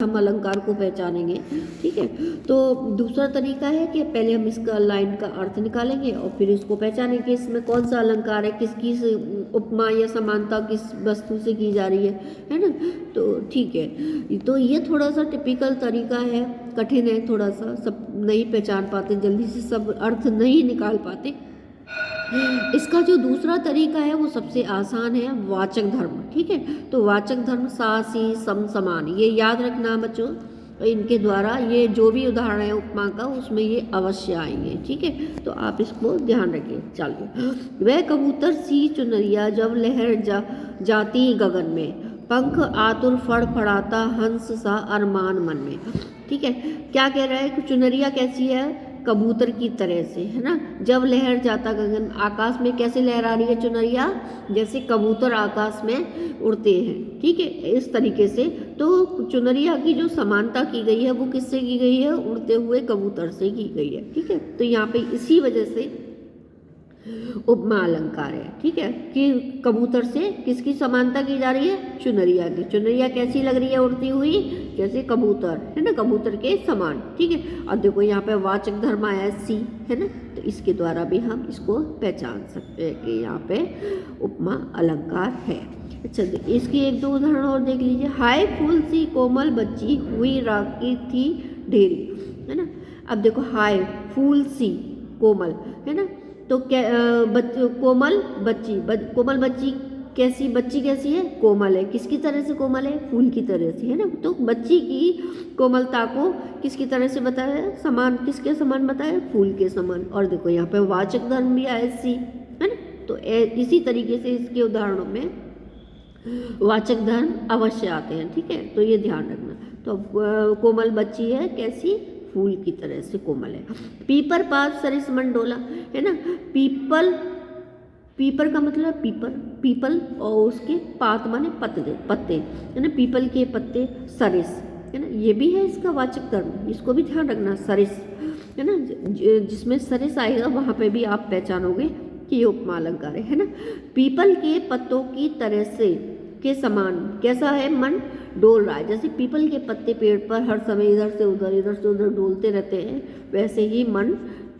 हम अलंकार को पहचानेंगे। ठीक है, तो दूसरा तरीका है कि पहले हम इसका लाइन का अर्थ निकालेंगे और फिर इसको पहचानेंगे कि इसमें कौन सा अलंकार है, किसकी उपमा या समानता किस वस्तु से की जा रही है ना। तो ठीक है, तो ये थोड़ा सा टिपिकल तरीका है, कठिन है थोड़ा सा, सब नहीं पहचान पाते जल्दी से, सब अर्थ नहीं निकाल पाते। इसका जो दूसरा तरीका है वो सबसे आसान है, वाचक धर्म। ठीक है, तो वाचक धर्म सा सी सम समान, ये याद रखना बच्चों, इनके द्वारा ये जो भी उदाहरण है उपमा का उसमें ये अवश्य आएंगे। ठीक है, तो आप इसको ध्यान रखिए। चलिए, वह कबूतर सी चुनरिया जब लहर जाती गगन में, पंख आतुर फड़फड़ाता हंस सा अरमान मन में। ठीक है, क्या कह रहा है कि चुनरिया कैसी है, कबूतर की तरह से, है ना। जब लहर जाता गगन, आकाश में कैसे लहरा रही है चुनरिया, जैसे कबूतर आकाश में उड़ते हैं। ठीक है, इस तरीके से तो चुनरिया की जो समानता की गई है वो किससे की गई है, उड़ते हुए कबूतर से की गई है। ठीक है, तो यहाँ पे इसी वजह से उपमा अलंकार है। ठीक है, कि कबूतर से किसकी समानता की जा रही है, चुनरिया की। चुनरिया कैसी लग रही है उड़ती हुई, जैसे कबूतर, है ना, कबूतर के समान। ठीक है, अब देखो यहाँ पे वाचक धर्म आया सी, है ना, तो इसके द्वारा भी हम इसको पहचान सकते हैं कि यहाँ पे उपमा अलंकार है। अच्छा, इसकी एक दो उदाहरण और देख लीजिए। हाय फूल सी कोमल बच्ची हुई राखी थी ढेरी, है ना। अब देखो, हाय फूल सी कोमल, है ना, तो क्या कोमल बच्ची, कोमल बच्ची कैसी, बच्ची कैसी है, कोमल है। किसकी तरह से कोमल है, फूल की तरह से, है ना। तो बच्ची की कोमलता को किसकी तरह से बताया है, समान, किसके समान बताया, फूल के समान। और देखो यहाँ पे वाचक धर्म भी आया सी, है ना। तो इसी तरीके से इसके उदाहरणों में वाचक धर्म अवश्य आते हैं। ठीक है, तो ये ध्यान रखना। तो कोमल बच्ची है कैसी, फूल की तरह से कोमल है। पीपर पात सरिस मन डोला, है ना। पीपल, पीपर का मतलब पीपर, पीपल, और उसके पात माने पत्ते, पत्ते, है ना, पीपल के पत्ते, सरिस, है ना, ये भी है इसका वाचक धर्म, इसको भी ध्यान रखना, सरिस, है ना। जिसमें सरिस आएगा वहाँ पे भी आप पहचानोगे कि ये उपमा अलंकार है ना। पीपल के पत्तों की तरह से के समान कैसा है, मन डोल रहा है। जैसे पीपल के पत्ते पेड़ पर हर समय इधर से उधर डोलते रहते हैं, वैसे ही मन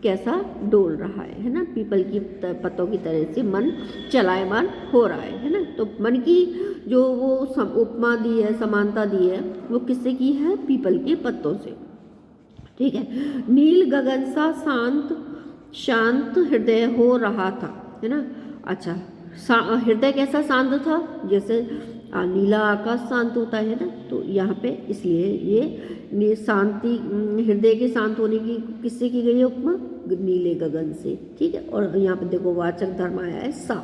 कैसा डोल रहा है ना। पीपल की पत्तों की तरह से मन चलायमान हो रहा है ना। तो मन की जो वो उपमा दी है, समानता दी है, वो किससे की है, पीपल के पत्तों से। ठीक है, नील गगन सा शांत हृदय हो रहा था, है ना। अच्छा, हृदय कैसा शांत था, जैसे नीला आकाश शांत होता है ना, तो यहाँ पे इसलिए ये शांति, हृदय के शांत होने की किससे की गई है उपमा, नीले गगन से। ठीक है, और यहाँ पे देखो वाचक धर्म आया है सा।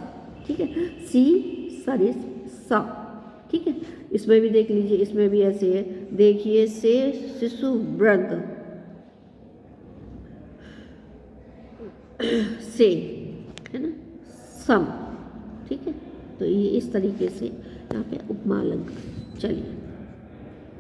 ठीक है, सी सरिस सा। ठीक है, इसमें भी देख लीजिए, इसमें भी ऐसे है, देखिए, से शिशु वृद्ध से, है ना, सम। ठीक है, तो ये इस तरीके से यहाँ पे उपमा अलंकार। चलिए।